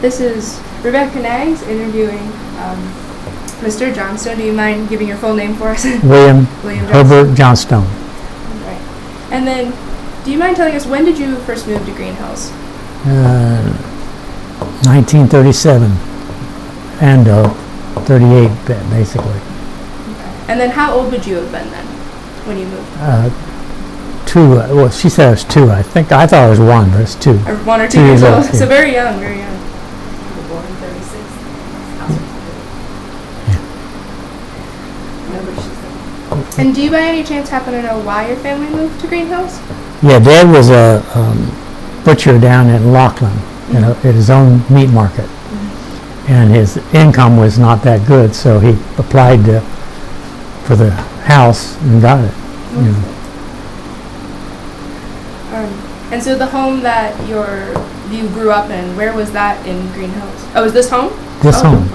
This is Rebekah Knaggs interviewing Mr. Johnstone. Do you mind giving your full name for us? William Herbert Johnstone. Right. And then, do you mind telling us, when did you first move to Greenhills? 1937 and 38, basically. Okay. And then how old would you have been then when you moved? Two. Well, she said I was two. I thought I was one, but it's two. Or 1 or 2 years old. Yeah. So very young, very young. You were born in 36. And do you by any chance happen to know why your family moved to Greenhills? Yeah, Dad was a butcher down in Laughlin, at his own meat market. And his income was not that good, so he applied for the house and got it. And so the home that you grew up in, where was that in Greenhills? Oh, is this home? This home.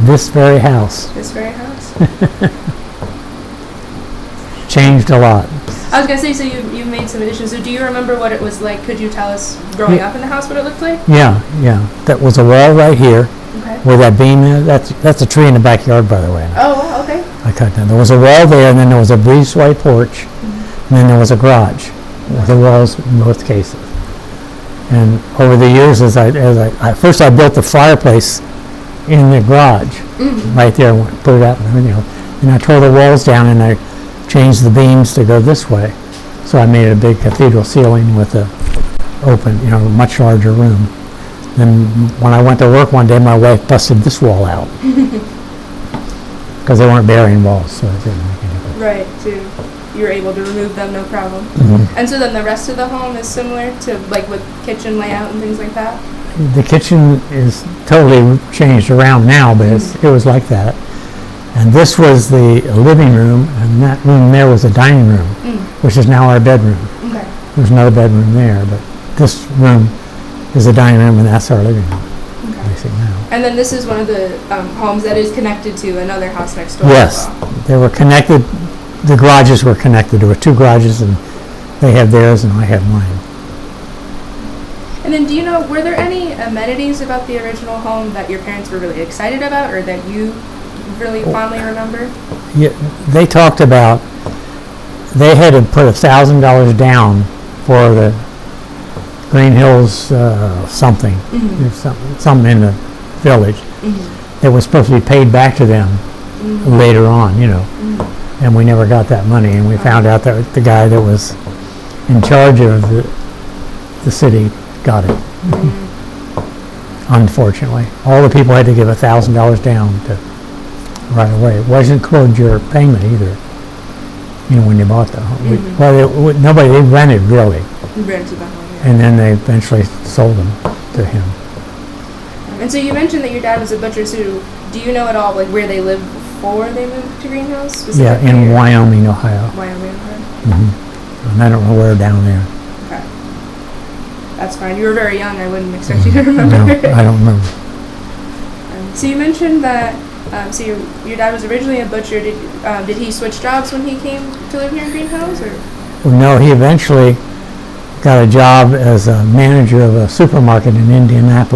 This very house. This very house? Changed a lot. I was going to say, so you've made some additions. So do you remember what it was like? Could you tell us growing up in the house what it looked like? Yeah. That was a wall right here. Okay. Where that beam is. That's a tree in the backyard, by the way. Oh, wow, okay. I cut down. There was a wall there, and then there was a breezeway porch, and then there was a garage with the walls in both cases. And over the years, first I built the fireplace in the garage, right there, put it out, and I tore the walls down, and I changed the beams to go this way. So I made a big cathedral ceiling with a open, much larger room. Then when I went to work one day, my wife busted this wall out because they weren't bearing walls, so it didn't make any difference. Right, so you were able to remove them, no problem. And so then the rest of the home is similar to, like, with kitchen layout and things like that? The kitchen is totally changed around now, but it was like that. And this was the living room, and that room there was a dining room, which is now our bedroom. Okay. There's another bedroom there, but this room is a dining room, and that's our living room, basically now. And then this is one of the homes that is connected to another house next door. Yes, as well. they were connected. The garages were connected. There were two garages, and they had theirs, and I had mine. And then do you know, were there any amenities about the original home that your parents were really excited about, or that you really fondly remember? Yeah, they talked about they had to put $1,000 down for the Greenhills something. There's something in the village that was supposed to be paid back to them later on, and we never got that money, and we found out that the guy that was in charge of the city got it. Unfortunately, all the people had to give $1,000 down right away. It wasn't included your payment either. When you bought the home. They rented really. Rented the home, yeah. And then they eventually sold them to him. And so you mentioned that your dad was a butcher, so do you know at all, like, where they lived before they moved to Greenhills? Yeah, in Wyoming, Ohio. Wyoming, Ohio. And I don't know where down there. Okay. That's fine. You were very young. I wouldn't expect you to remember. No, I don't remember. So you mentioned that your dad was originally a butcher. Did he switch jobs when he came to live here in Greenhills, or? Well, no, he eventually got a job as a manager of a supermarket in Indiana.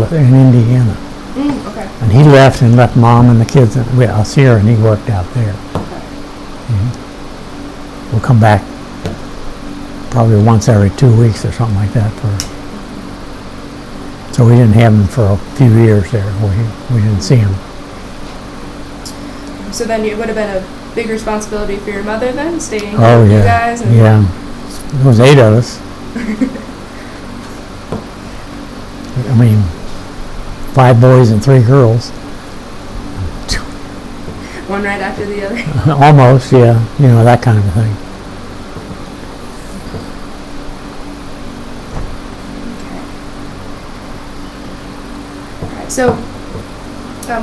Okay. And he left Mom and the kids us here, and he worked out there. Okay. We'll come back probably once every 2 weeks or something like that. So we didn't have him for a few years there. We didn't see him. So then it would have been a big responsibility for your mother then, staying with you guys? Yeah. There was 8 of us. 5 boys and 3 girls. One right after the other? Almost, yeah. That kind of a thing. Okay. All right. So,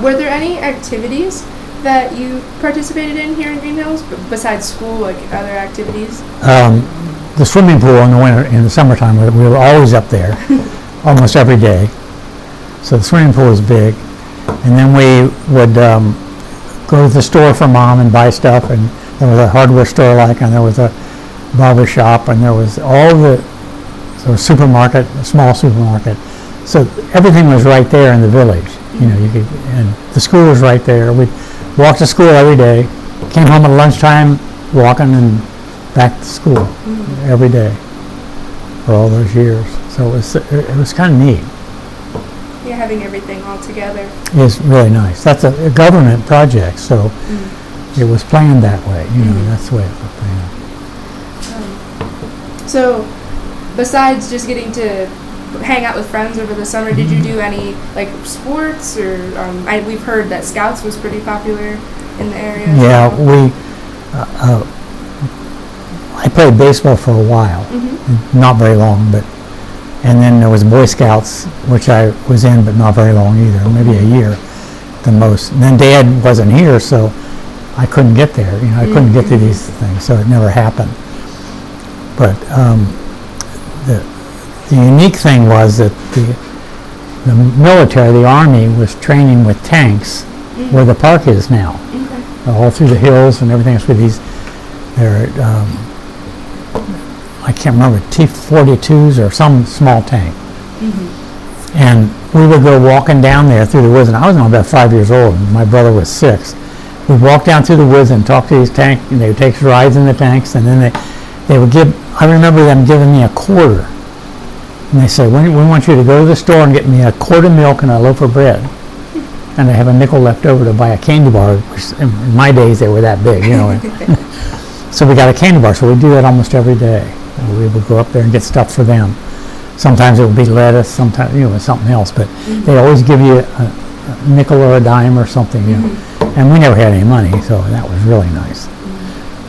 were there any activities that you participated in here in Greenhills besides school, like other activities? The swimming pool in the summertime, we were always up there, almost every day. So the swimming pool was big, and then we would go to the store for Mom and buy stuff, and there was a hardware store and there was a barber shop, and there was supermarket, a small supermarket, So everything was right there in the village. You know, you could, and the school was right there. We'd walk to school every day. Came home at lunchtime, walking and back to school every day for all those years. So it was kind of neat. Yeah, having everything all together. It's really nice. That's a government project, so it was planned that way. You know, that's the way it was planned. So, besides just getting to hang out with friends over the summer, did you do any like sports or? We've heard that Scouts was pretty popular in the area. Yeah, I played baseball for a while, not very long, and then there was Boy Scouts, which I was in, but not very long either, maybe a year the most. And then Dad wasn't here, so I couldn't get there. You know, I couldn't get to these things, so it never happened. But the unique thing was that the military, the Army, was training with tanks where the park is now, all through the hills and everything else with these. I can't remember, T-42s or some small tank. And we would go walking down there through the woods, and I was only about 5 years old, and my brother was 6. We'd walk down through the woods and talk to these tanks, and they would take us rides in the tanks, and then they would give, I remember them giving me a quarter. And they said, we want you to go to the store and get me a quart of milk and a loaf of bread. And they have a nickel left over to buy a candy bar, which in my days they were that big, you know. So we got a candy bar, so we do that almost every day. And we would go up there and get stuff for them. Sometimes it would be lettuce, sometimes, you know, something else, but they always give you a nickel or a dime or something, you know. And we never had any money, so that was really nice.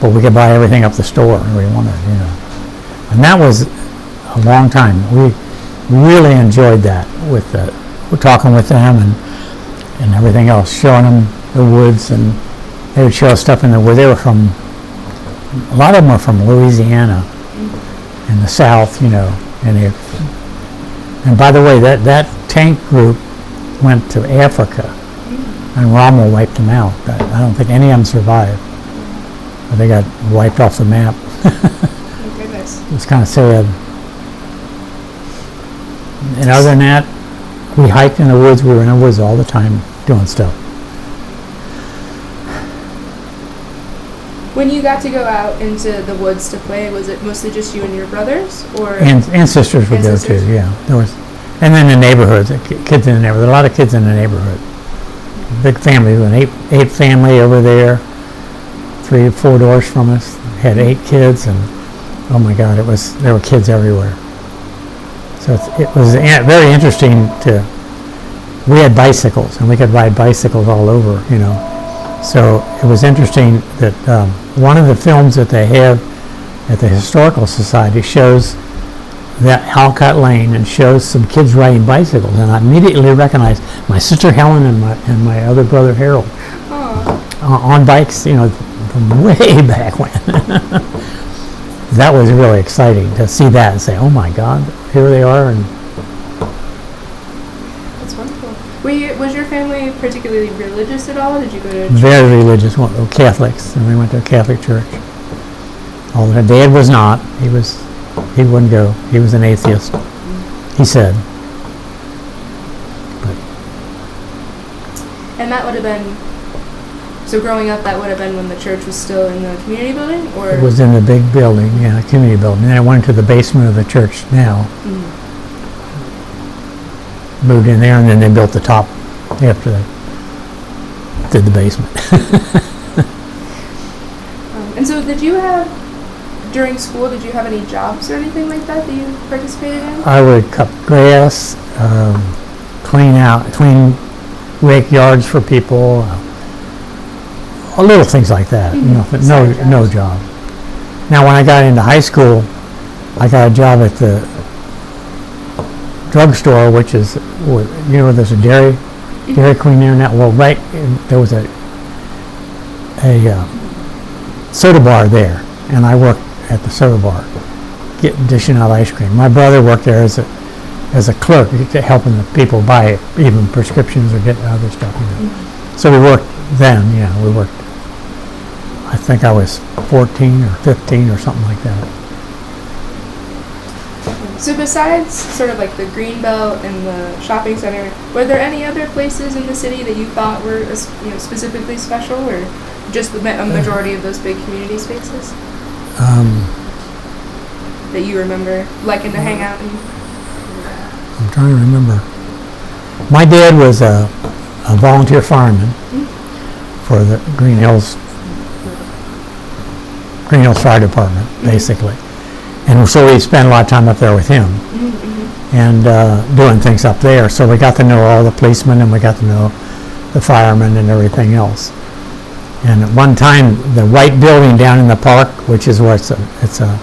But we could buy everything up the store we wanted, you know. And that was a long time. We really enjoyed that with talking with them and everything else, showing them the woods, and they would show us stuff in the woods. They were from, a lot of them were from Louisiana in the South, you know. And by the way, that tank group went to Africa, and Rommel wiped them out. I don't think any of them survived. But they got wiped off the map. Oh, goodness. It was kind of sad. And other than that, we hiked in the woods. We were in the woods all the time doing stuff. When you got to go out into the woods to play, was it mostly just you and your brothers, or And sisters would go too. Yeah, there was, and then the neighborhoods, kids in the neighborhood. A lot of kids in the neighborhood. Big family, an eight family over there. 3 or 4 doors from us, had 8 kids, and oh my God, there were kids everywhere. So it was very interesting we had bicycles, and we could ride bicycles all over, you know. So it was interesting that one of the films that they have at the Historical Society shows that Alcott Lane and shows some kids riding bicycles, and I immediately recognized my sister Helen and my other brother Harold on bikes, you know, from way back when. That was really exciting to see that and say, oh my God, here they are. And that's wonderful. Was your family particularly religious at all? Did you go to church? Very religious, Catholics, and we went to a Catholic church. Although Dad was not, he wouldn't go. He was an atheist, he said. And that would have been, so growing up, that would have been when the church was still in the community building, or? It was in the big building, yeah, community building. And then it went into the basement of the church now. Moved in there, and then they built the top after they did the basement. And so during school, did you have any jobs or anything like that you participated in? I would cut grass, rake yards for people, little things like that. You know, but no job. Now, when I got into high school, I got a job at the drugstore, which is, you know, there's a Dairy Queen there now. Well, right, there was a soda bar there, and I worked at the soda bar, dishing out ice cream. My brother worked there as a clerk, helping the people buy even prescriptions or get other stuff. You know. So we worked then. Yeah, we worked. I think I was 14 or 15 or something like that. So besides sort of like the Greenbelt and the shopping center, were there any other places in the city that you thought were specifically special, or just a majority of those big community spaces that you remember liking to hang out in? I'm trying to remember. My dad was a volunteer fireman for the Greenhills Fire Department, basically. And so we spent a lot of time up there with him and doing things up there. So we got to know all the policemen and we got to know the firemen and everything else. And at one time, the white building down in the park, which is where the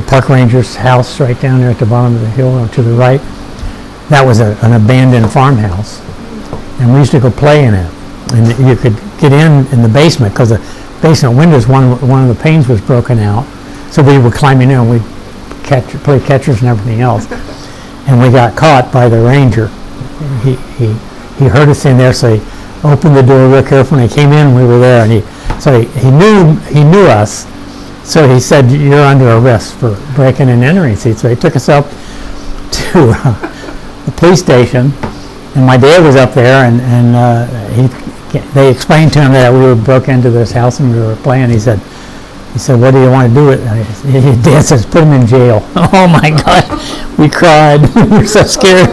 park ranger's house right down there at the bottom of the hill to the right, that was an abandoned farmhouse. And we used to go play in it. And you could get in the basement because the basement windows, one of the panes was broken out. So we were climbing in and we'd play catchers and everything else. And we got caught by the ranger. He heard us in there, so he opened the door real careful and he came in and we were there. And he knew us. So he said, "You're under arrest for breaking and entering." So he took us up to the police station. And my dad was up there and they explained to him that we were broke into this house and we were playing. He said, "What do you want to do with it?" His dad says, "Put him in jail." Oh my God, we cried. We were so scared.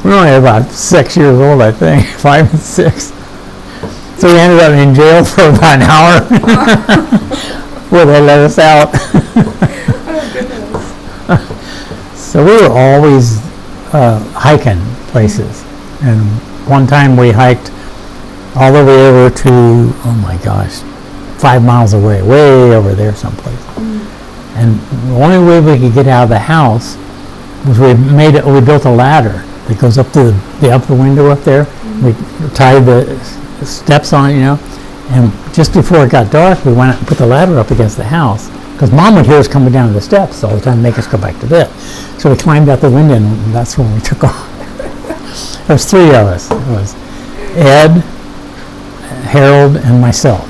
We were only about 6 years old, I think, 5 and 6. So we ended up in jail for about an hour before they let us out. Oh, goodness. So we were always hiking places. And one time we hiked all the way over to, oh my gosh, 5 miles away, way over there someplace. And the only way we could get out of the house was we built a ladder that goes up to the upper window up there. We tied the steps on it, and just before it got dark, we went out and put the ladder up against the house because Mom would hear us coming down the steps all the time and make us go back to bed. So we climbed out the window and that's when we took off. There was 3 of us. It was Ed, Harold, and myself.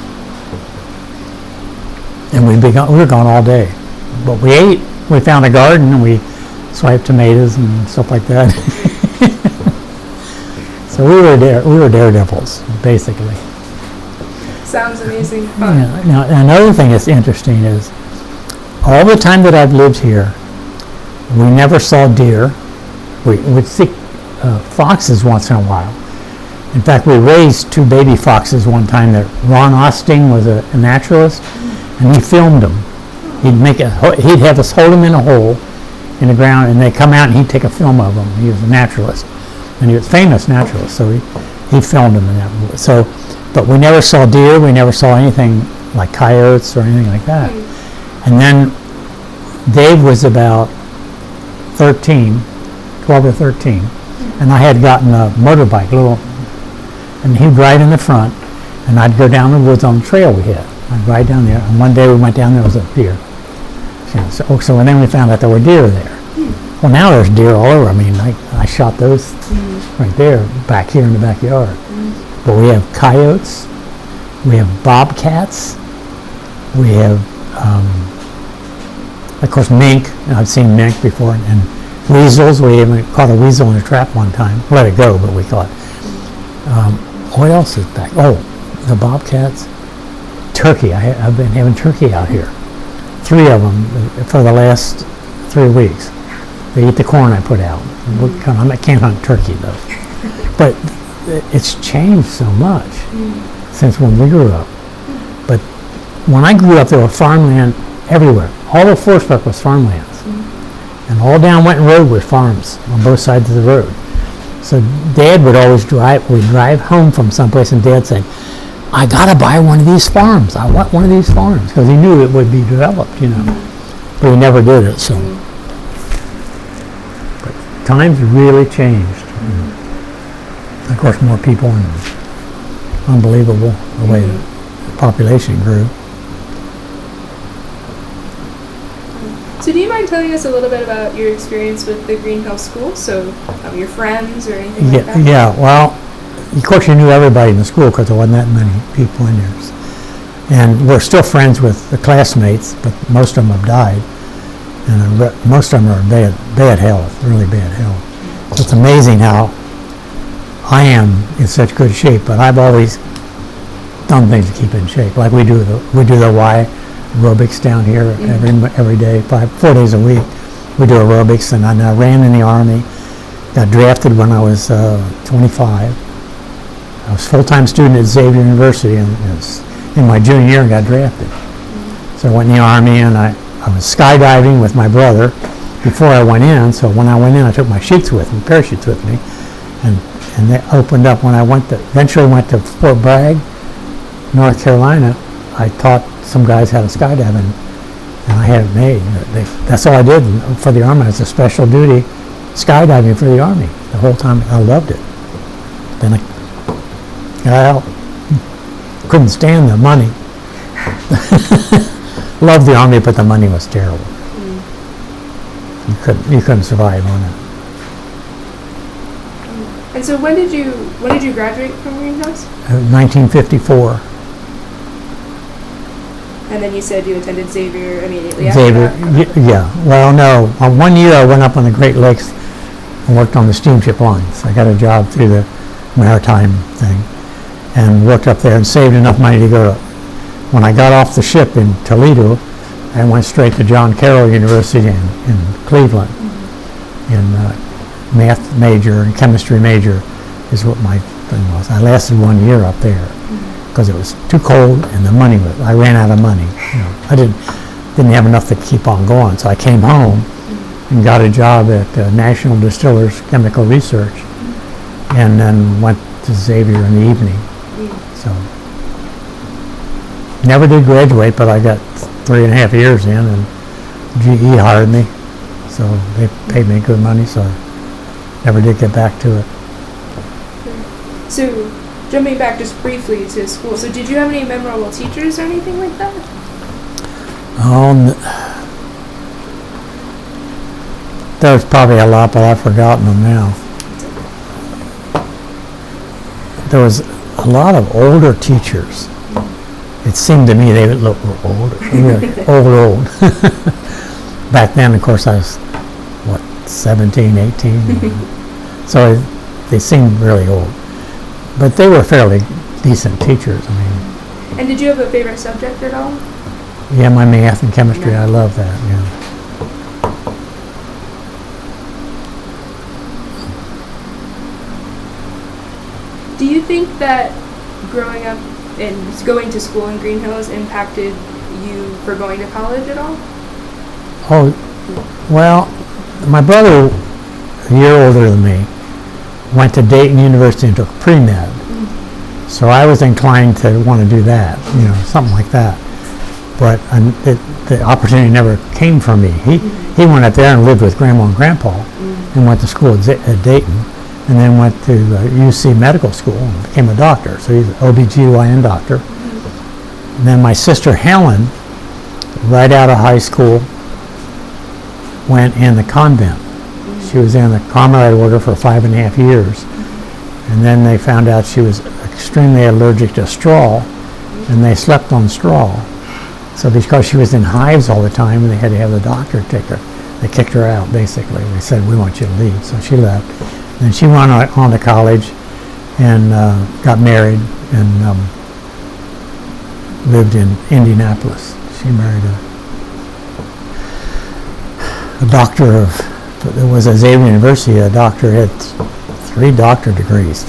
And we were gone all day. But we ate. We found a garden and we swiped tomatoes and stuff like that. So we were daredevils, basically. Sounds amazing fun. Yeah. Now, another thing that's interesting is all the time that I've lived here, we never saw deer. We would see foxes once in a while. In fact, we raised 2 baby foxes one time. That Ron Osting was a naturalist, and he filmed them. He'd have us hold them in a hole in the ground, and they'd come out and he'd take a film of them. He was a naturalist, and he was a famous naturalist, so he filmed them in that. So, but we never saw deer. We never saw anything like coyotes or anything like that. And then Dave was about 12 or 13, and I had gotten a motorbike, and he'd ride in the front, and I'd go down the woods on the trail we had. I'd ride down there, and one day we went down there, was a deer. So and then we found out there were deer there. Well, now there's deer all over. I mean, I shot those right there, back here in the backyard. But we have coyotes, we have bobcats, we have, of course, mink. I've seen mink before, and weasels. We even caught a weasel in a trap one time. Let it go, but we caught. What else is back? Oh, the bobcats. Turkey. I've been having turkey out here. 3 of them for the last 3 weeks. They eat the corn I put out. I can't hunt turkey though. But it's changed so much since when we grew up. But when I grew up, there was farmland everywhere. All of Forestburg was farmlands. And all down Wenton Road was farms on both sides of the road. So Dad would always we'd drive home from someplace and Dad said, "I gotta buy one of these farms. I want one of these farms," because he knew it would be developed, But he never did it, so. But times really changed. Of course, more people and unbelievable the way the population grew. So do you mind telling us a little bit about your experience with the Greenhills School? So your friends or anything like that? Yeah, well, of course you knew everybody in the school because there wasn't that many people in there. And we're still friends with the classmates, but most of them have died. and most of them are bad health, really bad health. So it's amazing how I am in such good shape, but I've always done things to keep in shape. Like we do the Y aerobics down here every day, 4 days a week. We do aerobics, and I ran in the Army. Got drafted when I was 25. I was a full-time student at Xavier University, and in my junior year I got drafted. So I went in the Army, and I was skydiving with my brother before I went in. So when I went in, I took my chutes with me, parachutes with me, and they opened up when I eventually went to Fort Bragg, North Carolina. I taught some guys how to skydive, and I had it made. That's all I did for the Army. It was a special duty skydiving for the Army. The whole time I loved it. Then I got out. Couldn't stand the money. Loved the Army, but the money was terrible. You couldn't survive on it. And so when did you graduate from Greenhills? 1954. And then you said you attended Xavier immediately Xavier, after that? yeah. Well, no. 1 year I went up on the Great Lakes and worked on the steamship lines. I got a job through the maritime thing and worked up there and saved enough money to go to. When I got off the ship in Toledo, I went straight to John Carroll University in Cleveland. In math major and chemistry major is what my thing was. I lasted 1 year up there because it was too cold and the money was. I ran out of money. I didn't have enough to keep on going, so I came home and got a job at National Distillers Chemical Research, and then went to Xavier in the evening. So never did graduate, but I got 3.5 years in, and GE hired me, so they paid me good money, so I never did get back to it. So, jumping back just briefly to school, so did you have any memorable teachers or anything like that? There's probably a lot, but I've forgotten them now. There was a lot of older teachers. It seemed to me they would look older, really old. Back then, of course, I was, 17, 18. So they seemed really old. But they were fairly decent teachers. I mean. And did you have a favorite subject at all? Yeah, my math and chemistry. I love that. Yeah. Do you think that growing up and going to school in Greenhills impacted you for going to college at all? Oh, well, my brother, a year older than me, went to Dayton University and took pre-med. So I was inclined to want to do that, something like that. But the opportunity never came for me. He went up there and lived with Grandma and Grandpa and went to school at Dayton, and then went to UC Medical School and became a doctor. So he's an OBGYN doctor. And then my sister Helen, right out of high school, went in the convent. She was in the Carmelite order for 5.5 years. And then they found out she was extremely allergic to straw, and they slept on straw. So because she was in hives all the time, and they had to have the doctor take her, they kicked her out, basically. They said, "We want you to leave." So she left. And she went on to college and got married and lived in Indianapolis. She married a doctor it was at Xavier University, a doctor had 3 doctor degrees.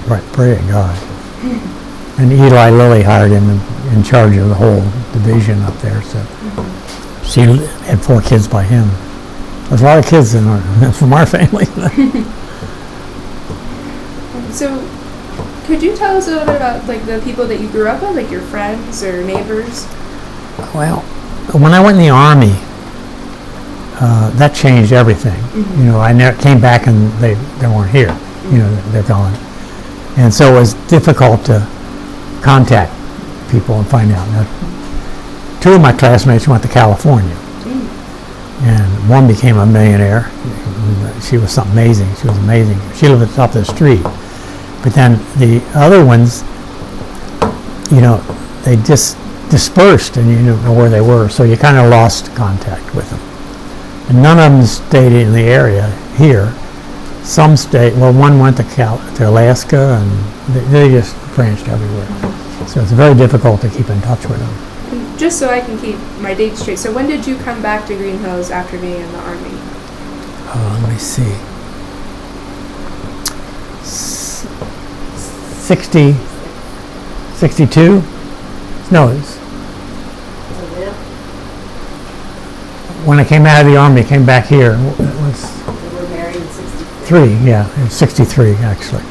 Right, pray to God. And Eli Lilly hired him in charge of the whole division up there. So she had 4 kids by him. There's a lot of kids from our family. So, could you tell us a little bit about the people that you grew up with, like your friends or neighbors? Well, when I went in the Army, that changed everything. I came back and they weren't here. They're gone. And so it was difficult to contact people and find out. Now, 2 of my classmates went to California, and one became a millionaire. She was something amazing. She was amazing. She lived at the top of the street. But then the other ones, they just dispersed, and you didn't know where they were, so you kind of lost contact with them. And none of them stayed in the area here. Some stayed, well, one went to Alaska, and they just branched everywhere. So it's very difficult to keep in touch with them. And just so I can keep my dates straight, so when did you come back to Greenhills after being in the Army? Let me see. 60, 62? No, it's, when I came out of the Army, I came back here. It was They were married in 63. 3, yeah, it was 63 actually.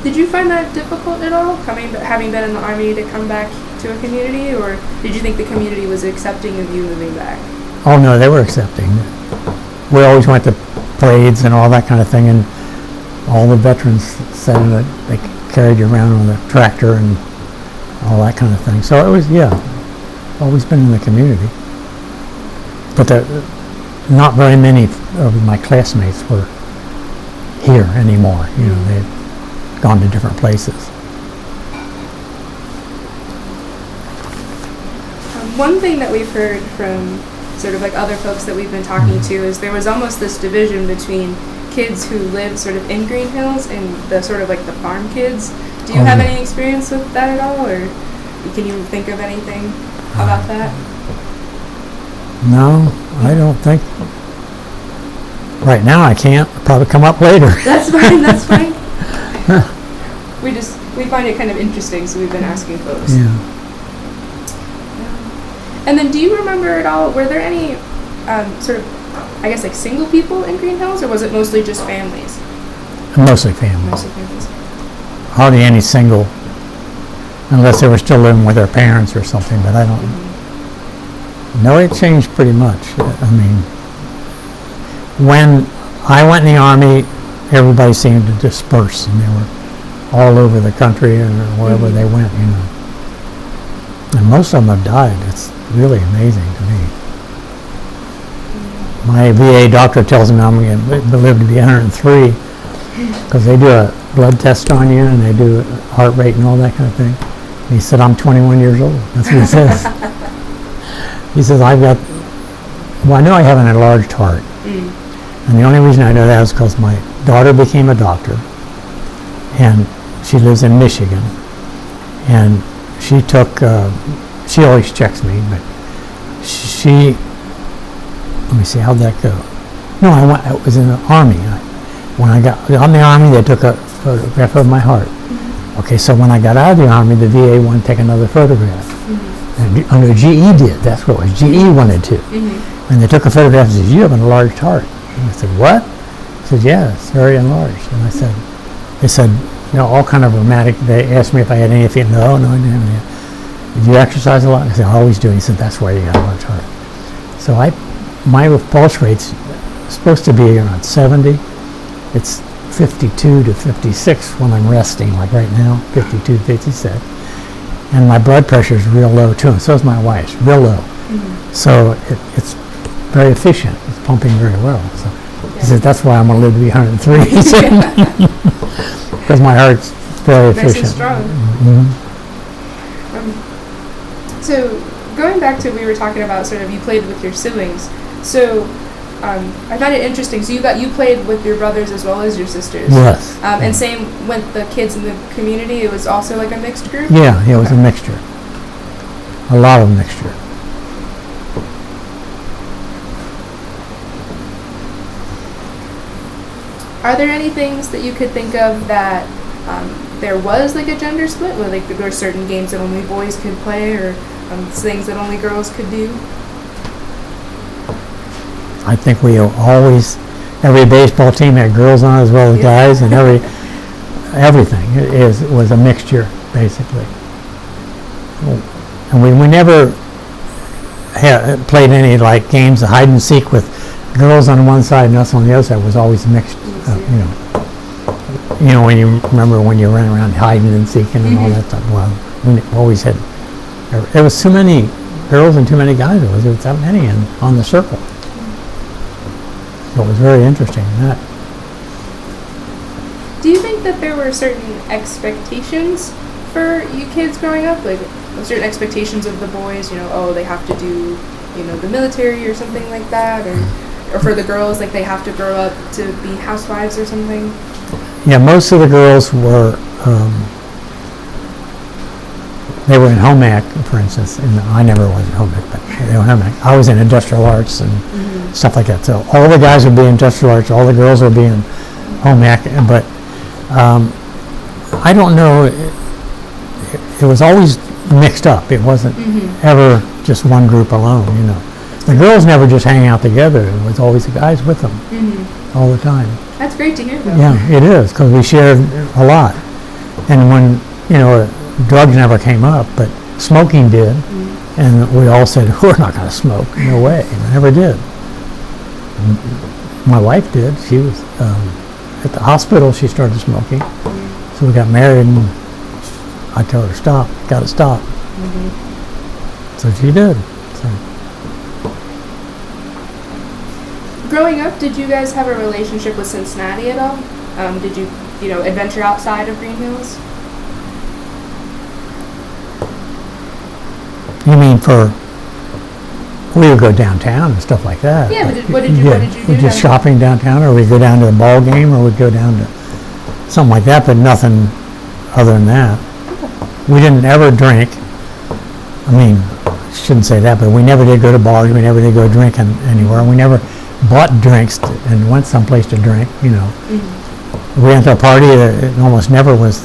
Did you find that difficult at all, having been in the Army, to come back to a community, or did you think the community was accepting of you moving back? Oh no, they were accepting. We always went to parades and all that kind of thing, and all the veterans said that they carried you around on the tractor and all that kind of thing. So it was, yeah, always been in the community. But not very many of my classmates were here anymore. You know, they'd gone to different places. One thing that we've heard from sort of like other folks that we've been talking to is there was almost this division between kids who lived sort of in Greenhills and the sort of like the farm kids. Do you have any experience with that at all, or can you think of anything about that? No, I don't think. Right now I can't. It'll probably come up later. That's fine, that's fine. We find it kind of interesting, so we've been asking folks. Yeah. And then do you remember at all, were there any sort of, I guess, like single people in Greenhills, or was it mostly just families? Mostly families. Mostly families. Hardly any single, unless they were still living with their parents or something, but I don't. No, it changed pretty much. I mean, when I went in the Army, everybody seemed to disperse, and they were all over the country and wherever they went, you know. And most of them have died. It's really amazing to me. My VA doctor tells me I'm going to live to be 103 because they do a blood test on you and they do heart rate and all that kind of thing. And he said, I'm 21 years old. That's what he says. He says, I know I have an enlarged heart. And the only reason I know that is because my daughter became a doctor, and she lives in Michigan. And she took, she always checks me, but let me see, how'd that go? No, I was in the Army. When I got on the Army, they took a photograph of my heart. Okay, so when I got out of the Army, the VA wanted to take another photograph. And GE did, that's what it was. GE wanted to. And they took a photograph and said, you have an enlarged heart. And I said, what? I said, yeah, it's very enlarged. And I said, they said, you know, all kind of rheumatic. They asked me if I had anything. No, I didn't have any. Did you exercise a lot? I said, I always do. He said, that's why you got a large heart. So my pulse rate's supposed to be around 70. It's 52 to 56 when I'm resting, like right now, 52 to 56. And my blood pressure is real low too, and so is my wife's, real low. So it's very efficient. It's pumping very well. So he said, that's why I'm going to live to be 103. He said, because my heart's very efficient. Nice and strong. So going back to, we were talking about sort of you played with your siblings. So I find it interesting. So you played with your brothers as well as your sisters. Yes. And same with the kids in the community. It was also like a mixed group. Yeah, it was a mixture. A lot of mixture. Are there any things that you could think of that there was like a gender split, where like there were certain games that only boys could play, or things that only girls could do? I think we always, every baseball team had girls on as well as guys, and everything was a mixture, basically. And we never played any like games of hide and seek with girls on one side and us on the other side. It was always mixed, you know, when you remember when you ran around hiding and seeking and all that stuff. Well, we always had, there was too many girls and too many guys. There was that many on the circle. So it was very interesting. Do you think that there were certain expectations for you kids growing up? Like certain expectations of the boys, you know, oh, they have to do the military or something like that, or for the girls, like they have to grow up to be housewives or something? Yeah, most of the girls were, they were in home ec, for instance, and I never was in home ec, but they were home ec. I was in industrial arts and stuff like that. So all the guys would be in industrial arts, all the girls would be in home ec, but I don't know, it was always mixed up. It wasn't ever just one group alone, The girls never just hang out together. It was always the guys with them all the time. That's great to hear, though. Yeah, it is, because we shared a lot. And when, drugs never came up, but smoking did. And we all said, we're not going to smoke. No way. And I never did. My wife did. She was at the hospital. She started smoking. So we got married, and I told her, stop. Got to stop. So she did. So. Growing up, did you guys have a relationship with Cincinnati at all? Did you, adventure outside of Greenhills? You mean we would go downtown and stuff like that. Yeah, but what did you do? We'd just shopping downtown, or we'd go down to the ball game, or we'd go down to something like that, but nothing other than that. We didn't ever drink. I mean, I shouldn't say that, but we never did go to bars. We never did go drinking anywhere. We never bought drinks and went someplace to drink, We went to a party, it almost never was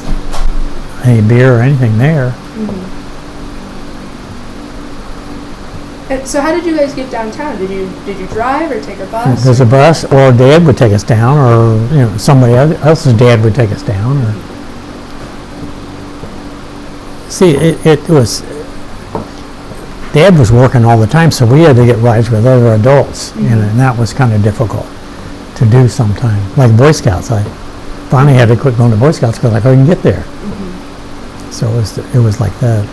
any beer or anything there. So how did you guys get downtown? Did you drive or take a bus? There's a bus, or Dad would take us down, or somebody else's dad would take us down. Or see, it was Dad was working all the time, so we had to get rides with other adults, and that was kind of difficult to do sometimes. Like Boy Scouts, I finally had to quit going to Boy Scouts because I couldn't get there. So it was like that.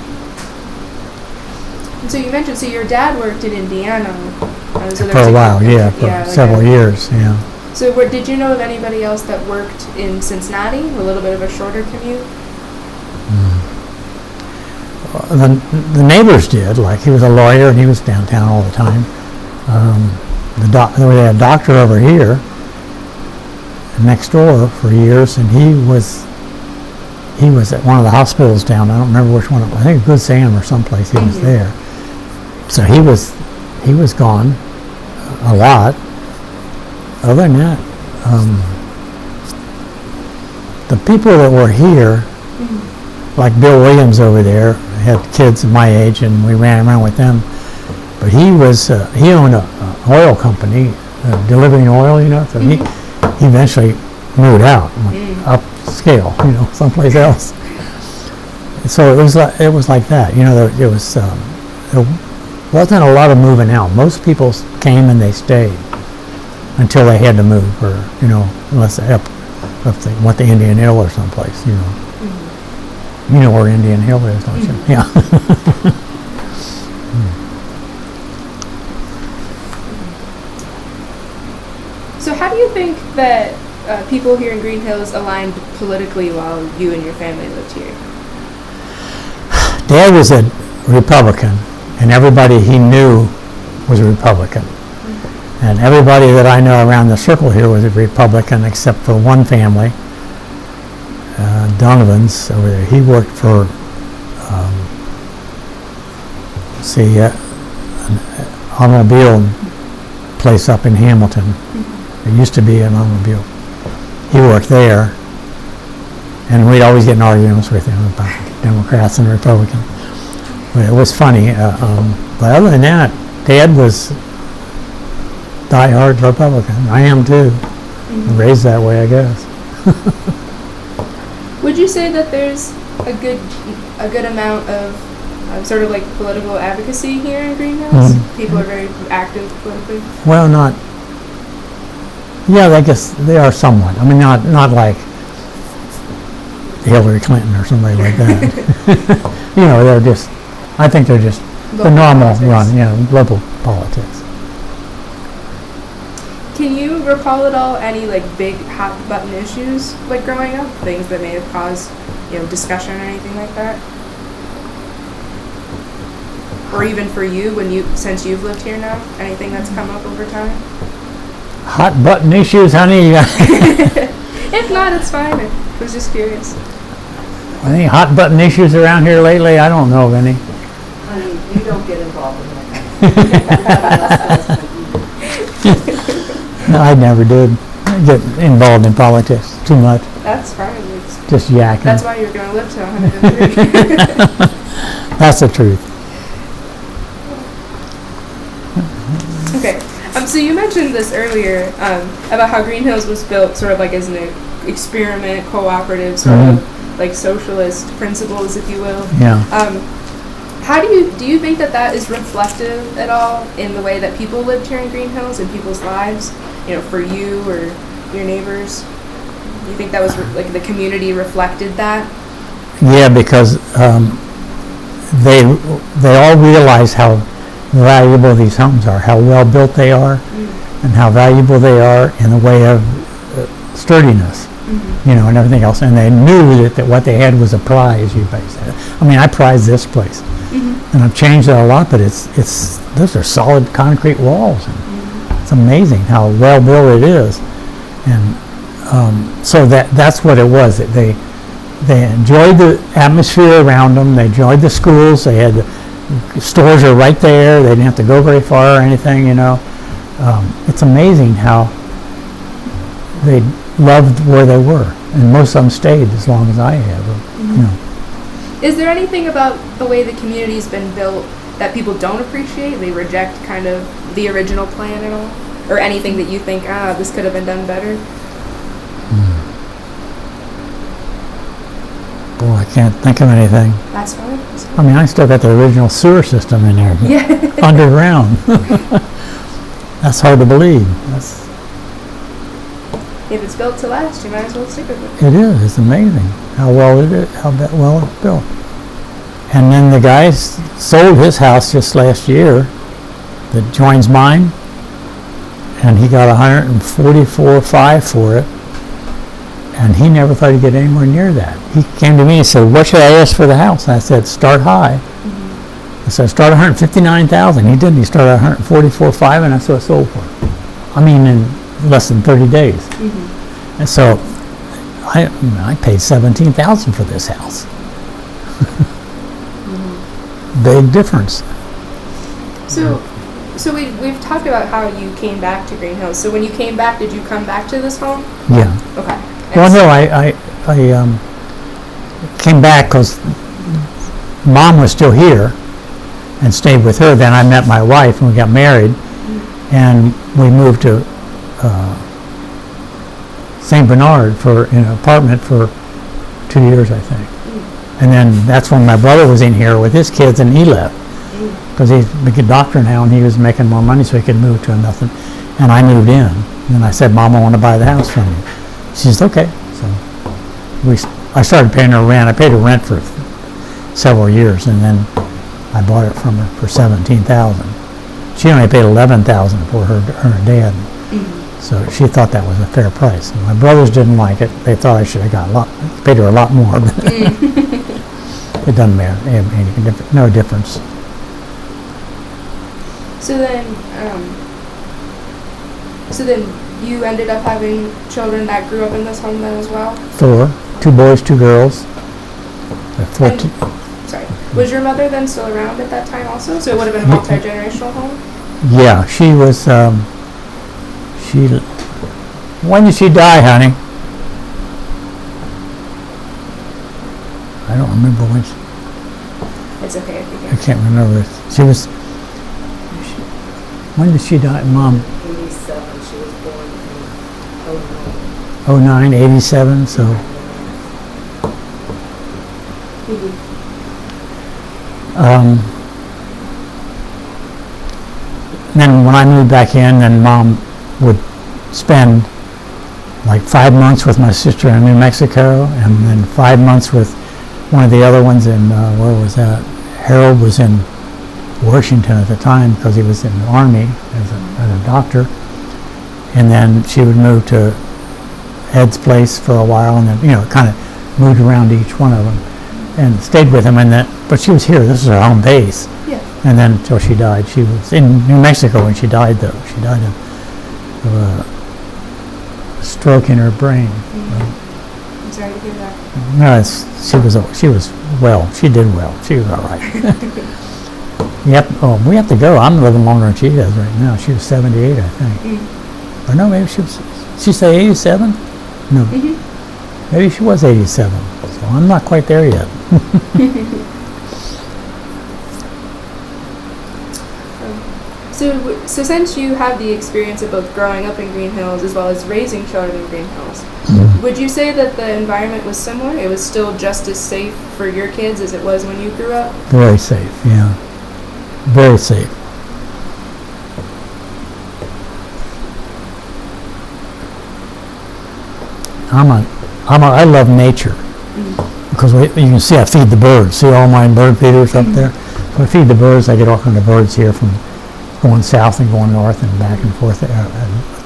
So you mentioned, your dad worked in Indiana. For a while, for several years, yeah. So did you know of anybody else that worked in Cincinnati? A little bit of a shorter commute? The neighbors did. Like, he was a lawyer, and he was downtown all the time. We had a doctor over here, next door for years, and he was at one of the hospitals down. I don't remember which one. I think Good Sam or someplace. He was there. So he was gone a lot. Other than that, the people that were here, like Bill Williams over there, had kids of my age, and we ran around with them. But he owned an oil company, delivering oil, So he eventually moved out, went upscale, someplace else. So it was like that, There wasn't a lot of moving out. Most people came and they stayed until they had to move, or unless they went to Indian Hill or someplace, You know where Indian Hill is, don't you? Yeah. So how do you think that people here in Greenhills aligned politically while you and your family lived here? Dad was a Republican, and everybody he knew was a Republican. And everybody that I know around the circle here was a Republican, except for one family, Donovan's over there. He worked for, an automobile place up in Hamilton. It used to be an automobile. He worked there, and we'd always get in arguments with him about Democrats and Republicans. But it was funny. But other than that, Dad was diehard Republican. I am too. Raised that way, I guess. Would you say that there's a good amount of sort of like political advocacy here in Greenhills? People are very active politically. Well, not. Yeah, I guess they are somewhat. I mean, not like Hillary Clinton or somebody like that. They're just. I think they're just the normal run. Yeah, local politics. Can you recall at all any like big hot button issues like growing up? Things that may have caused discussion or anything like that? or even for you since you've lived here now? Anything that's come up over time? Hot button issues, honey. If not, it's fine. I was just curious. Any hot button issues around here lately? I don't know of any. Honey, you don't get involved in that. No, I never did get involved in politics too much. That's fine. Just yakking. That's why you're going to live to 103. That's the truth. Okay. So you mentioned this earlier about how Greenhills was built sort of like as an experiment, cooperative, sort of like socialist principles, if you will. Yeah. How do you think that is reflective at all in the way that people lived here in Greenhills and people's lives? For you or your neighbors? Do you think that was like the community reflected that? Yeah, because they all realize how valuable these homes are, how well built they are, and how valuable they are in the way of sturdiness, and everything else. And they knew that what they had was a prize. You guys said. I mean, I prize this place, and I've changed it a lot, but those are solid concrete walls. And it's amazing how well built it is, and so that's what it was. That they enjoyed the atmosphere around them. They enjoyed the schools. They had the stores are right there. They didn't have to go very far or anything. It's amazing how they loved where they were, and most of them stayed as long as I have. Is there anything about the way the community's been built that people don't appreciate? They reject kind of the original plan at all, or anything that you think, this could have been done better? Boy, I can't think of anything. That's fine. I mean, I still got the original sewer system in there, underground. That's hard to believe. If it's built to last, you might as well stick with it. It is. It's amazing how well it's built. And then the guy sold his house just last year that joins mine, and he got $144,500 for it. And he never thought he'd get anywhere near that. He came to me and said, "What should I ask for the house?" And I said, "Start high." I said, "Start $159,000." He didn't. He started $144,500, and that's what I sold for. I mean, in less than 30 days. And so I paid $17,000 for this house. Big difference. So we've talked about how you came back to Greenhills. So when you came back, did you come back to this home? Yeah. Okay. Well, no, I came back because Mom was still here and stayed with her. Then I met my wife and we got married, and we moved to St. Bernard in an apartment for 2 years, I think. And then that's when my brother was in here with his kids, and he left because he's a good doctor now, and he was making more money, so he could move to nothing. And I moved in, and I said, "Mom, I want to buy the house from you." She said, "Okay." So I started paying her rent. I paid her rent for several years, and then I bought it from her for $17,000. She only paid $11,000 for her dad. So she thought that was a fair price. And my brothers didn't like it. They thought I should have paid her a lot more. But it doesn't matter. No difference. So then you ended up having children that grew up in this home then as well? 4, 2 boys, 2 girls. 14. Sorry. Was your mother then still around at that time also? So it would have been a multi-generational home? Yeah, she was, when did she die, honey? I don't remember when It's okay if you I can't remember. When did she die, Mom? 87. She was born in 09. 09, 87, so. Then when I moved back in, then Mom would spend like 5 months with my sister in New Mexico, and then 5 months with one of the other ones in, where was that? Harold was in Washington at the time because he was in the Army as a doctor. And then she would move to Ed's place for a while, and then, kind of moved around to each one of them and stayed with him. But she was here. This is her home base. Yeah. And then until she died. She was in New Mexico when she died, though. She died of a stroke in her brain. I'm sorry to hear that. No, she was well. She did well. She was all right. Yep. Oh, we have to go. I'm living longer than she is right now. She was 78, I think. Or no, maybe she was. She say 87? No. Maybe she was 87. So I'm not quite there yet. So since you have the experience of both growing up in Greenhills as well as raising children in Greenhills, would you say that the environment was similar? It was still just as safe for your kids as it was when you grew up? Very safe, yeah. Very safe. I love nature because you can see I feed the birds. See all my bird feeders up there? So I feed the birds. I get all kinds of birds here from going south and going north and back and forth.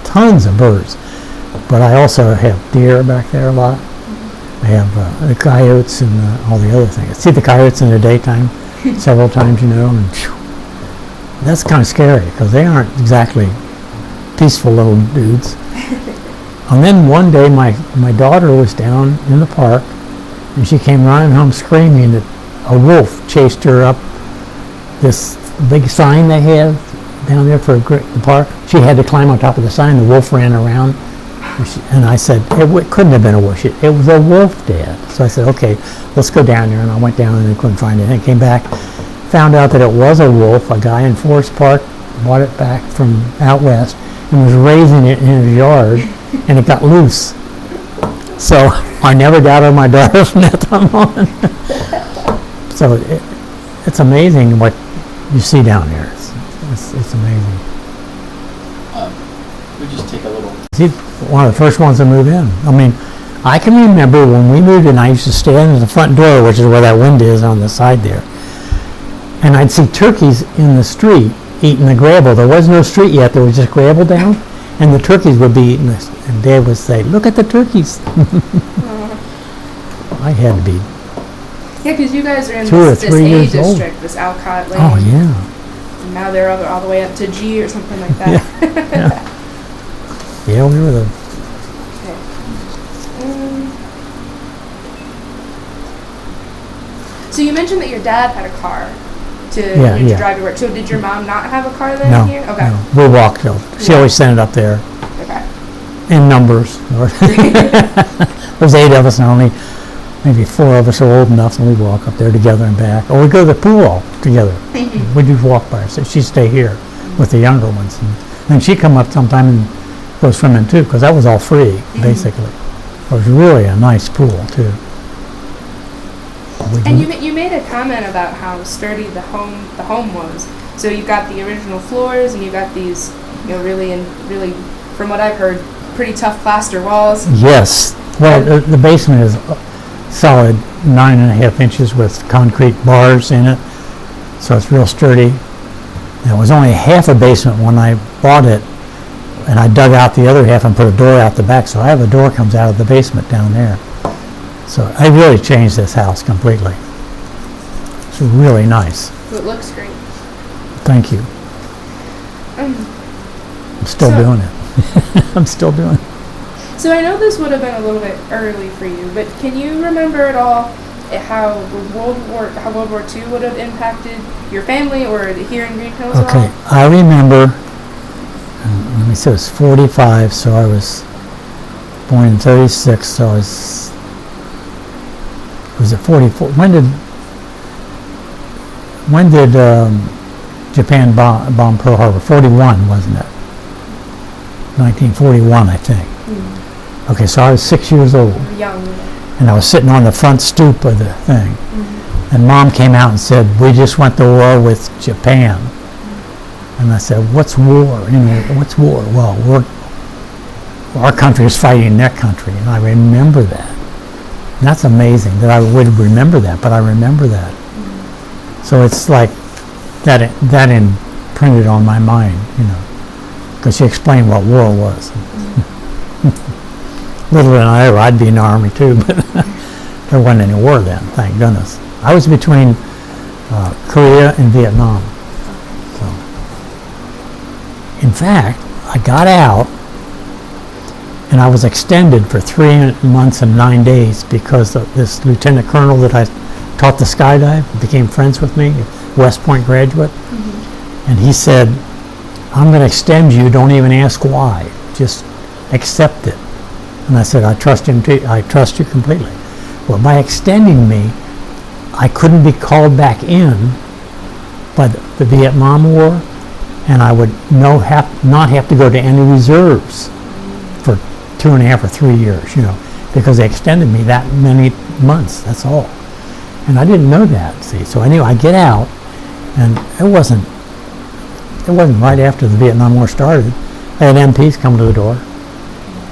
Tons of birds. But I also have deer back there a lot. I have the coyotes and all the other things. I see the coyotes in the daytime several times, and that's kind of scary because they aren't exactly peaceful little dudes. And then one day my daughter was down in the park and she came running home screaming that a wolf chased her up this big sign they have down there for the park. She had to climb on top of the sign. The wolf ran around. And I said, it couldn't have been a wolf. It was a wolf, Dad. So I said, okay, let's go down there. And I went down and I couldn't find it. And came back, found out that it was a wolf. A guy in Forest Park bought it back from out west and was raising it in his yard, and it got loose. So I never doubted my daughter from that time on. So it's amazing what you see down there. It's amazing. We just take a little. He's one of the first ones to move in. I mean, I can remember when we moved in, I used to stand at the front door, which is where that window is on the side there, and I'd see turkeys in the street eating the gravel. There was no street yet. There was just gravel down, and the turkeys would be eating this. And Dad would say, look at the turkeys. I had to be Yeah, because you guys are in 2 or this 3 A years old. district, this Alcott Lane. Oh, yeah. And now they're all the way up to G or something like that. Yeah, we were the... Okay. So you mentioned that your dad had a car to drive to work. So did your mom not have a car then No, here? Okay. no, we walked though. She always sent it up there Okay. in numbers. There's 8 of us and only maybe 4 of us are old enough, and we walk up there together and back. Or we go to the pool all together. We just walk by herself. She'd stay here with the younger ones. And she'd come up sometime and go swimming too, because that was all free, basically. It was really a nice pool too. And you made a comment about how sturdy the home was. So you got the original floors, and you got these, really, from what I've heard, pretty tough plaster walls. Yes. Well, the basement is solid 9.5 inches with concrete bars in it, so it's real sturdy. And it was only half a basement when I bought it, and I dug out the other half and put a door out the back, so I have a door comes out of the basement down there. So I really changed this house completely. It's really nice. So it looks great. Thank you. I'm still doing it. I'm still doing it. So I know this would have been a little bit early for you, but can you remember at all how World War II would have impacted your family or here in Greenhills at Okay, all? I remember, let me see, it was 45, so I was born in 36, so I was it 44? When did Japan bomb Pearl Harbor? 41, wasn't it? 1941, I think. Okay, so I was 6 years old. Young. And I was sitting on the front stoop of the thing. And Mom came out and said, we just went to war with Japan. And I said, what's war? What's war? Well, our country is fighting their country. And I remember that. And that's amazing that I would remember that, but I remember that. So it's like that imprinted on my mind, because she explained what war was. Little than I'd be in the Army too, but there wasn't any war then, thank goodness. I was between Korea and Vietnam. In fact, I got out and I was extended for 3 months and 9 days because of this lieutenant colonel that I taught the skydive became friends with me, West Point graduate. And he said, I'm going to extend you, don't even ask why, just accept it. And I said, I trust you completely. Well, by extending me, I couldn't be called back in by the Vietnam War, and I would not have to go to any reserves for 2.5 or 3 years, because they extended me that many months, that's all. And I didn't know that, see. So anyway, I get out, and it wasn't right after the Vietnam War started. I had MPs come to the door,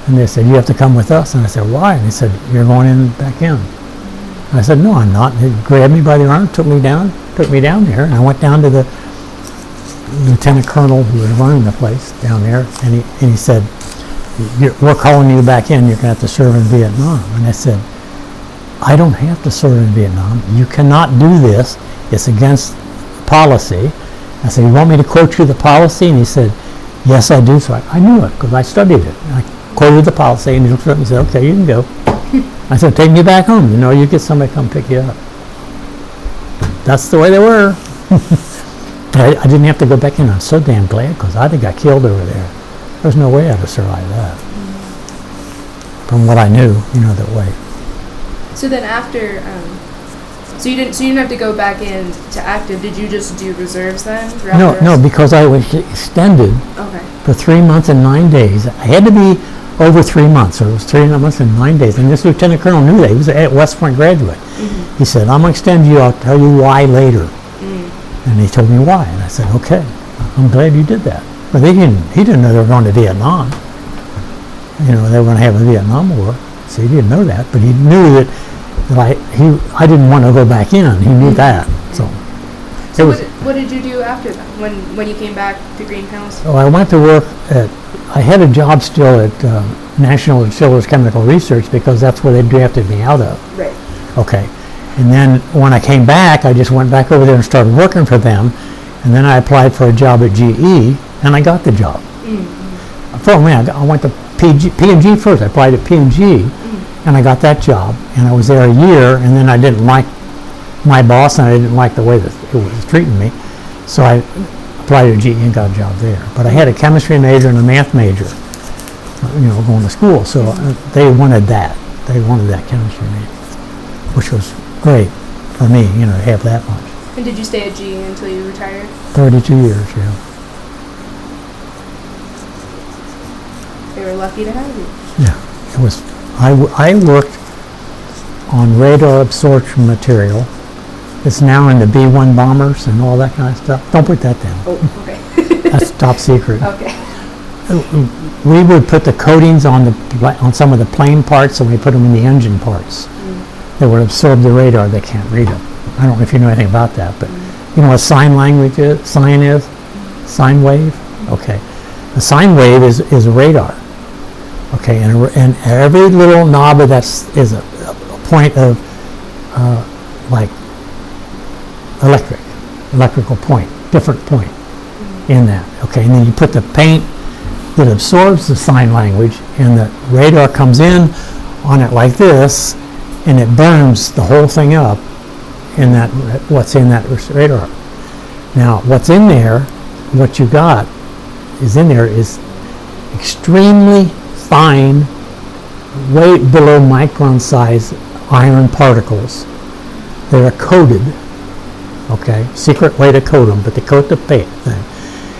and they said, you have to come with us. And I said, why? And they said, you're going back in. And I said, no, I'm not. And they grabbed me by the arm, took me down there, and I went down to the lieutenant colonel who was running the place down there, and he said, we're calling you back in, you're going to have to serve in Vietnam. And I said, I don't have to serve in Vietnam. You cannot do this. It's against policy. I said, you want me to quote you the policy? And he said, yes, I do. So I knew it because I studied it. And I quoted the policy, and he looked at me and said, okay, you can go. I said, take me back home. You get somebody to come pick you up. That's the way they were. I didn't have to go back in. I'm so damn glad because I got killed over there. There's no way I'd have survived that. From what I knew, that way. So then after, so you didn't have to go back in to active. Did you just do reserves then? No, because I was extended for 3 months and 9 days. I had to be over 3 months, so it was 3 months and 9 days. And this lieutenant colonel knew that. He was a West Point graduate. He said, I'm going to extend you. I'll tell you why later. And he told me why. And I said, okay, I'm glad you did that. But he didn't know they were going to Vietnam. They were going to have a Vietnam War. So he didn't know that, but he knew that I didn't want to go back in. He knew that. So what did you do after that? When you came back to Greenhills? Oh, I went to work I had a job still at National Distillers Chemical Research because that's where they drafted me out of. Right. Okay. And then when I came back, I just went back over there and started working for them. And then I applied for a job at GE, and I got the job. I went to P&G first. I applied at P&G, and I got that job. And I was there a year, and then I didn't like my boss, and I didn't like the way that it was treating me. So I applied at GE and got a job there. But I had a chemistry major and a math major, going to school. So they wanted that. They wanted that chemistry major, which was great for me, to have that much. And did you stay at GE until you retired? 32 years, yeah. They were lucky to have you. Yeah, it was. I worked on radar absorption material. It's now in the B-1 bombers and all that kind of stuff. Don't put that down. Oh, okay. That's top secret. Okay. We would put the coatings on some of the plane parts, and we put them in the engine parts. They would absorb the radar. They can't read it. I don't know if you know anything about that, but you know what sign language is? Sign is? Sine wave? Okay. A sine wave is a Okay, and every little knob of that is a point of like electrical point, different point in that. Okay, and then you put the paint that absorbs the sign language, and the radar comes in on it like this, and it burns the whole thing up in that what's in that radar. Now, what's in there, what you got is in there is extremely fine, way below micron size iron particles that are coated. Okay, secret way to coat them, but they coat the paint thing.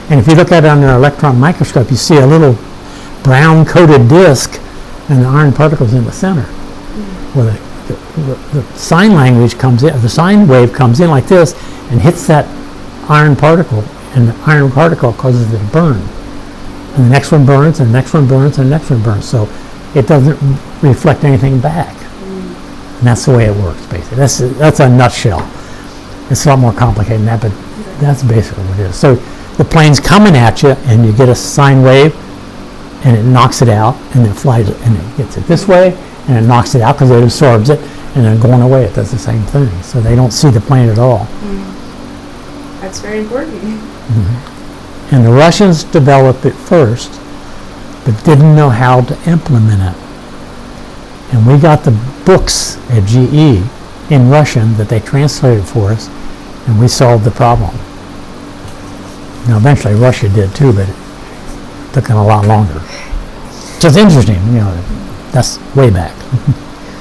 And if you look at it under an electron microscope, you see a little brown coated disc and the iron particles in the center. Well, the sign language comes in, the sine wave comes in like this and hits that iron particle, and the iron particle causes it to burn. And the next one burns, and the next one burns, and the next one burns. So it doesn't reflect anything back. And that's the way it works, basically. That's a nutshell. It's a lot more complicated than that, but that's basically what it is. So the plane's coming at you, and you get a sine wave, and it knocks it out, and it flies it, and it gets it this way, and it knocks it out because it absorbs it, and then going away, it does the same thing. So they don't see the plane at all. That's very important. And the Russians developed it first, but didn't know how to implement it. And we got the books at GE in Russian that they translated for us, and we solved the problem. Now, eventually Russia did too, but it took them a lot longer. So it's interesting, that's way back.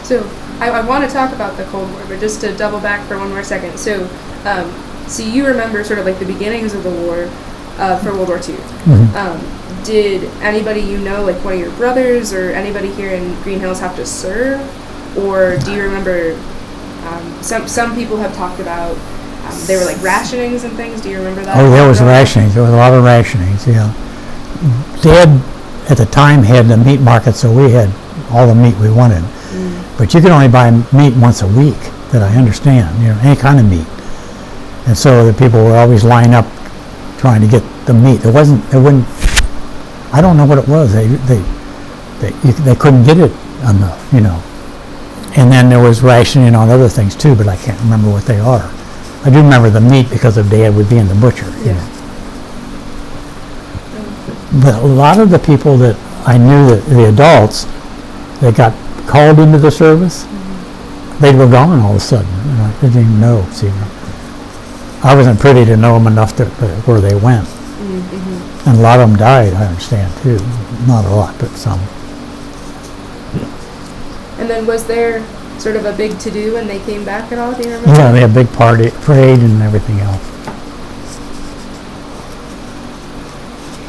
So I want to talk about the Cold War, but just to double back for one more second. So, so you remember sort of like the beginnings of the war for World War II. Mm-hmm. Did anybody like one of your brothers or anybody here in Greenhills have to serve? Or do you remember, some people have talked about, there were like rationings and things. Do you remember that? Oh, there was rationings. There was a lot of rationings, yeah. Dad, at the time, had the meat market, so we had all the meat we wanted. But you could only buy meat once a week, that I understand, any kind of meat. And so the people were always lining up trying to get the meat. It wouldn't, I don't know what it was. They couldn't get it enough, And then there was rationing on other things too, but I can't remember what they are. I do remember the meat because of Dad would be in the butcher, But a lot of the people that I knew, the adults, that got called into the service, they were gone all of a sudden. I didn't even know. See, I wasn't privy to know them enough where they went. Mm-hmm. And a lot of them died, I understand, too. Not a lot, but some. And then was there sort of a big to-do when they came back at all? Do you remember? Yeah, they had a big parade and everything else.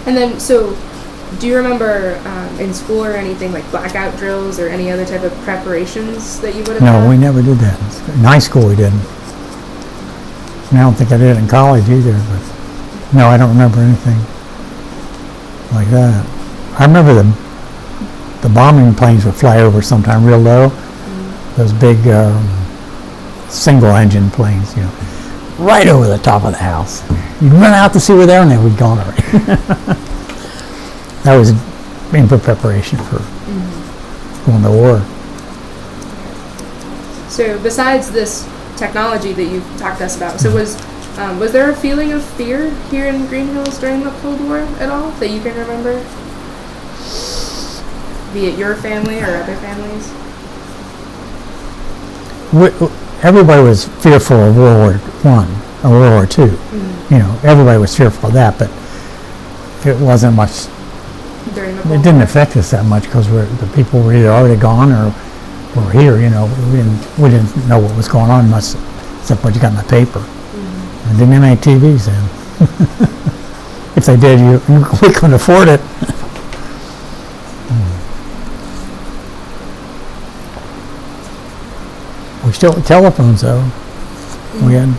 And then, so, do you remember in school or anything like blackout drills or any other type of preparations that you would have done? No, we never did that. In high school we didn't. And I don't think I did it in college either, but no, I don't remember anything like that. I remember the bombing planes would fly over sometime real low. Those big single-engine planes, right over the top of the house. You'd run out to see where they are, and they would gone already. That was in preparation for going to war. So, besides this technology that you've talked to us about, so was there a feeling of fear here in Greenhills during the Cold War at all that you can remember? Be it your family or other families? Everybody was fearful of World War I or World War II. Everybody was fearful of that, but it wasn't much. It didn't affect us that much because the people were either already gone or were here. We didn't know what was going on much except what you got in the paper. And didn't have any TVs then. If they did, we couldn't afford it. We still had telephones, though. We had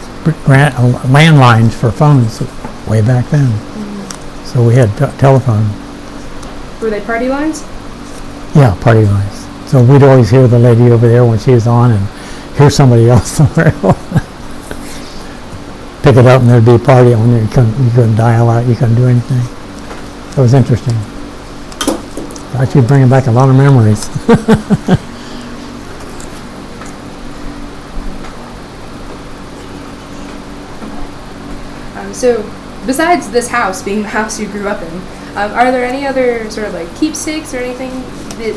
landlines for phones way back then. So we had telephone. Were they party lines? Yeah, party lines. So we'd always hear the lady over there when she was on and hear somebody else somewhere else. Pick it up and there'd be a party on there. You couldn't dial out. You couldn't do anything. It was interesting. Actually bringing back a lot of memories. So, besides this house being the house you grew up in, are there any other sort of like keepsakes or anything that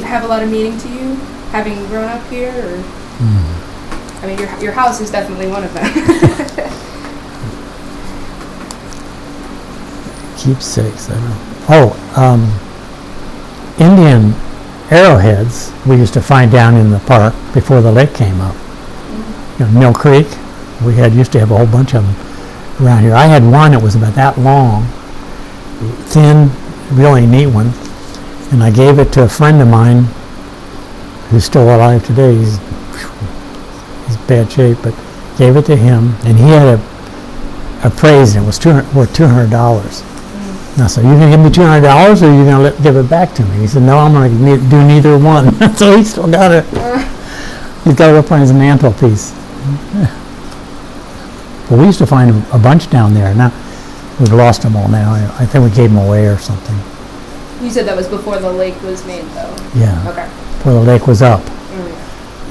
have a lot of meaning to you, having grown up here? Or, I mean, your house is definitely one of them. Keepsakes, I don't know. Indian arrowheads we used to find down in the park before the lake came up. Mill Creek, we used to have a whole bunch of them around here. I had one that was about that long, thin, really neat one, and I gave it to a friend of mine who's still alive today. He's bad shape, but gave it to him, and he had a praise, and it was worth $200. And I said, "You gonna give me $200, or are you gonna give it back to me?" He said, "No, I'm gonna do neither one." So he still got it. He's got it up on his mantelpiece. But we used to find a bunch down there. Now we've lost them all now. I think we gave them away or something. You said that was before the lake was made, though. Yeah. Okay. Before the lake was up.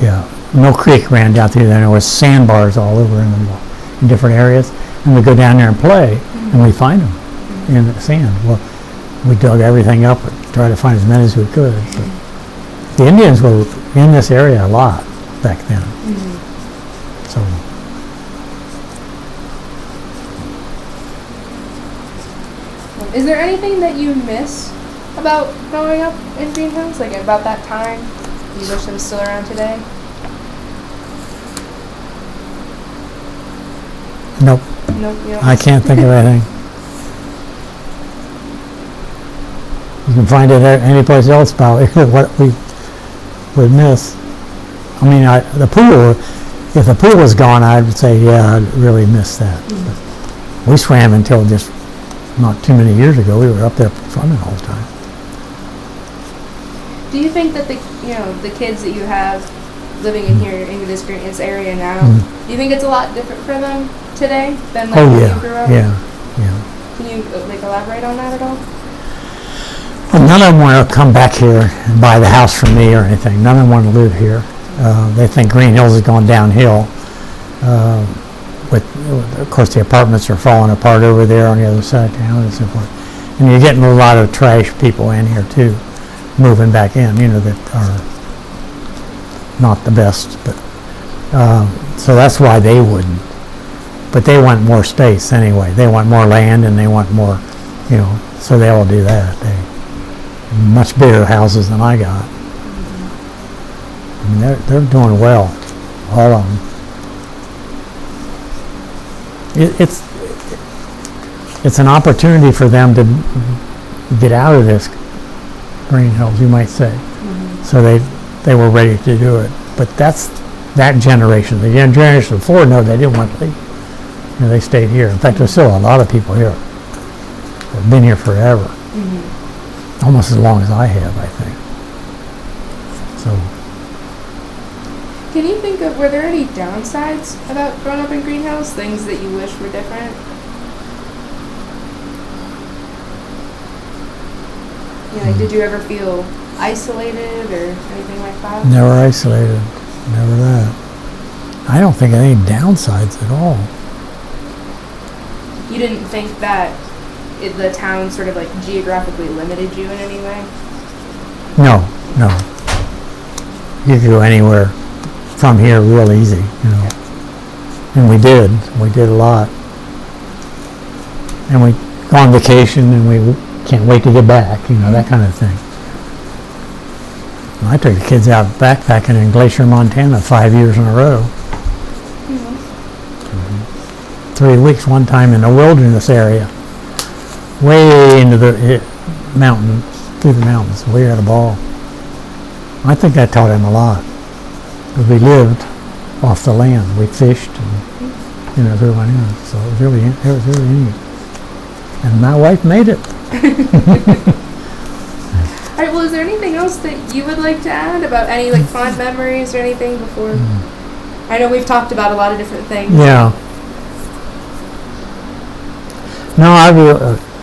Yeah. Mill Creek ran down through there, and there was sandbars all over in different areas. And we go down there and play, and we find them. in the sand. Well, we dug everything up and tried to find as many as we could. But the Indians were in this area a lot back then. So. Is there anything that you miss about growing up in Greenhills? Like about that time? You wish it was still around today? Nope. Nope. You don't I can't think of anything. You can find it any place else probably what we would miss. I mean, the pool, if the pool was gone, I would say, yeah, I'd really miss that. But we swam until just not too many years ago. We were up there swimming all the time. Do you think that the kids that you have living in here in this area now, do you think it's a lot different for them today than like when you grew up? Yeah. Can you elaborate on that at all? Well, none of them want to come back here and buy the house from me or anything. None of them want to live here. They think Greenhills has gone downhill. Of course, the apartments are falling apart over there on the other side of town and so forth. And you're getting a lot of trash people in here too, moving back in, that are not the best. But so that's why they wouldn't. But they want more space anyway. They want more land and they want more, so they all do that. They much bigger houses than I got. I mean, they're doing well, all of them. It's an opportunity for them to get out of this Greenhills, you might say. So they were ready to do it. But that's that generation. The generation before, no, they didn't want to leave. They stayed here. In fact, there's still a lot of people here that have been here forever. Almost as long as I have, I think. So. Can you think of, were there any downsides about growing up in Greenhills? Things that you wish were different? Did you ever feel isolated or anything like that? Never isolated. Never that. I don't think any downsides at all. You didn't think that the town sort of like geographically limited you in any way? No. You could go anywhere from here real easy, And we did a lot. And we go on vacation and we can't wait to get back, that kind of thing. I took the kids out backpacking in Glacier, Montana 5 years in a row. 3 weeks one time in the wilderness area, way into the mountains, through the mountains. We had a ball. I think that taught him a lot. We lived off the land. We fished and everyone else. So it was really neat. And my wife made it. All right. Well, is there anything else that you would like to add about any fond memories or anything before? I know we've talked about a lot of different things. Yeah. No,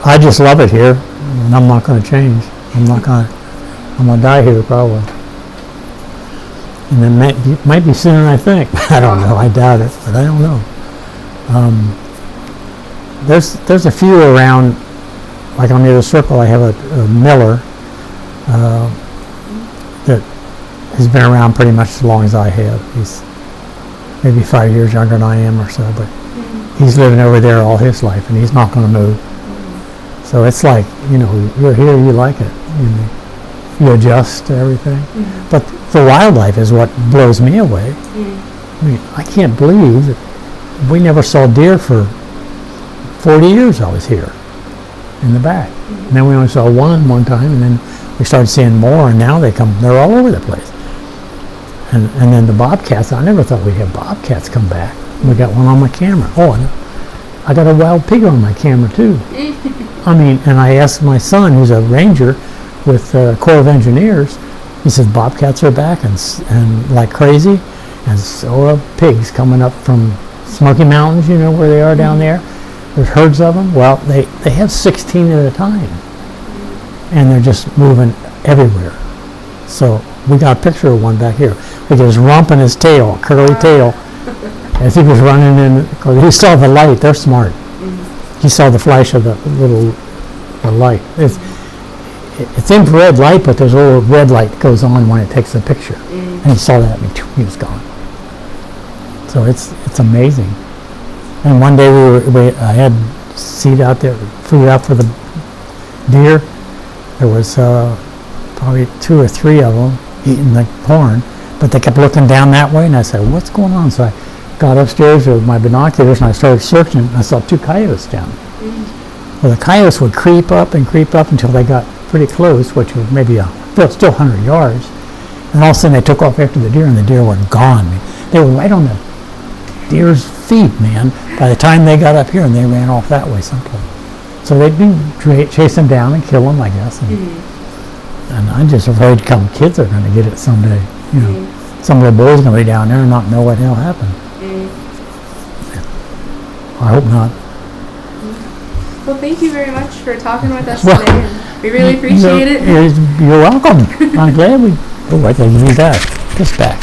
I just love it here, and I'm not going to change. I'm going to die here probably. And it might be sooner than I think. I don't know. I doubt it, but I don't know. There's a few around, like on the other circle. I have a miller that has been around pretty much as long as I have. He's maybe 5 years younger than I am or so, but he's living over there all his life, and he's not going to move. So it's like, you're here, you like it. You adjust to everything. But the wildlife is what blows me away. I mean, I can't believe that we never saw deer for 40 years I was here in the back. And then we only saw one time, and then we started seeing more, and now they're all over the place. And then the bobcats, I never thought we'd have bobcats come back. We got one on my camera. Oh, and I got a wild pig on my camera too. I mean, and I asked my son, who's a ranger with Corps of Engineers, he says bobcats are back and like crazy, and so are pigs coming up from Smoky Mountains, where they are down there. There's herds of them. Well, they have 16 at a time, and they're just moving everywhere. So we got a picture of one back here with his rump and his tail, curly tail, as he was running in, because he saw the light. They're smart. He saw the flash of the little the light. It's infrared light, but there's a little red light that goes on when it takes the picture. And he saw that, and he was gone. So it's amazing. And one day I had seed out there, food out for the deer. There was probably 2 or 3 of them eating the corn, but they kept looking down that way, and I said, what's going on? So I got upstairs with my binoculars, and I started searching, and I saw 2 coyotes down. Well, the coyotes would creep up until they got pretty close, which was maybe still 100 yards, and all of a sudden they took off after the deer, and the deer were gone. They were right on the deer's feet, man, by the time they got up here, and they ran off that way someplace. So they'd be chase them down and kill them, I guess. And I'm just afraid kids are going to get it someday. You know, some little boy's going to be down there and not know what the hell happened. I hope not. Well, thank you very much for talking with us today. And we really appreciate it. You're welcome. I'm glad I can use that. This back.